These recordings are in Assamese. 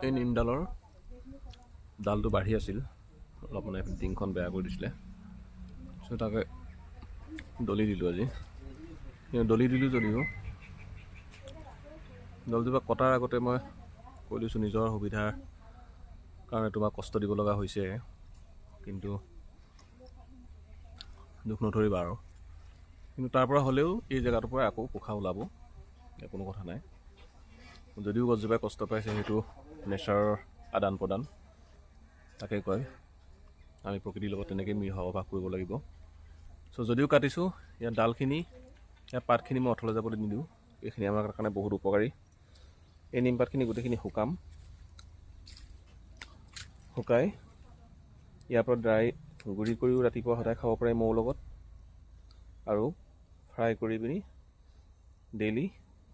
এই নিমডালৰ ডালটো বাঢ়ি আছিল অলপ মানে টিংখন বেয়া কৰি দিছিলে চ' তাকে দলি দিলোঁ আজি দলি দিলোঁ যদিও দলজোপা কটাৰ আগতে মই কৈ দিছোঁ নিজৰ সুবিধাৰ কাৰণে তোমাক কষ্ট দিব লগা হৈছে কিন্তু দুখ নধৰিবা আৰু কিন্তু তাৰ পৰা হ'লেও এই জেগাটোৰ পৰা আকৌ পোখা ওলাব কোনো কথা নাই যদিও গছজোপাই কষ্ট পাইছে সেইটো নেচাৰৰ আদান প্ৰদান তাকে কয় আমি প্ৰকৃতিৰ লগত তেনেকৈ মিল সহবাস কৰিব লাগিব চ' যদিও কাটিছোঁ ইয়াৰ ডালখিনি ইয়াৰ পাতখিনি মই অথলে যাবলৈ নিদিওঁ এইখিনি আমাৰ কাৰণে বহুত উপকাৰী এই নিম পাতখিনি গোটেইখিনি শুকাই ইয়াৰ পৰা ড্ৰাই গুড়ি কৰিও ৰাতিপুৱা সদায় খাব পাৰে মৌৰ লগত আৰু ফ্ৰাই কৰি পিনি ডেইলি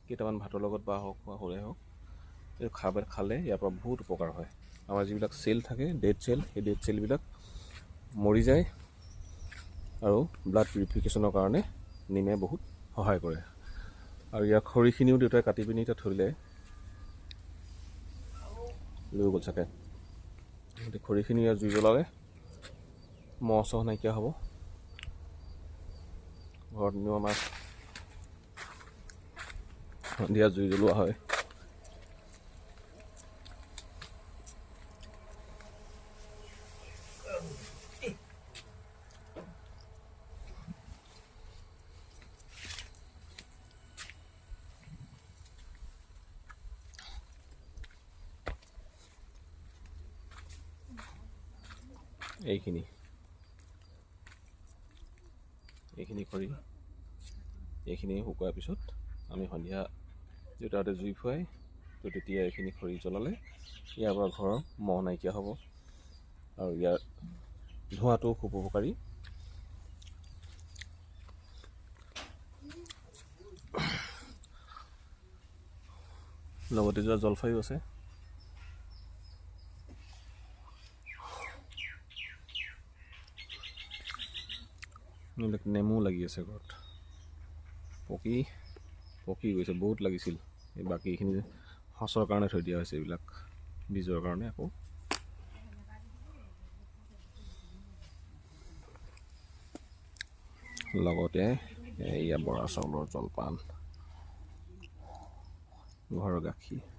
কেইটামান ভাতৰ লগত বা হওক বা সৰে হওক এই খালে ইয়াৰ পৰা বহুত উপকাৰ হয় আমাৰ যিবিলাক চেল থাকে ডেড চেল সেই ডেড চেলবিলাক মৰি যায় আৰু ব্লাড পিউৰিফিকেশ্যনৰ কাৰণে নিমে বহুত সহায় কৰে আৰু ইয়াৰ খৰিখিনিও দেউতাই কাটি পিনি এতিয়া থ'লে লৈ গ'ল চাগে খৰিখিনি ইয়াৰ জুই জ্বলালে মহ চহ নাইকিয়া হ'ব ঘৰত নিও আমাৰ সন্ধিয়া জুই জ্বলোৱা হয় এইখিনি খৰি এইখিনি শুকোৱাৰ পিছত আমি সন্ধিয়া দেউতাহঁতে জুই ফুৱাই তো তেতিয়া এইখিনি খৰি জ্বলালে ইয়াৰ পৰা ঘৰৰ মহ নাইকিয়া হ'ব আৰু ইয়াৰ ধোঁৱাটো খুব উপকাৰী লগতে যোৱা জলফাইও আছে নেমু লাগি আছে ঘৰত পকি গৈছে বহুত লাগিছিল এই বাকীখিনি সঁচৰ কাৰণে থৈ দিয়া হৈছে এইবিলাক বীজৰ কাৰণে আকৌ লগতে এয়া বৰা চাউলৰ জলপান ঘৰৰ গাখীৰ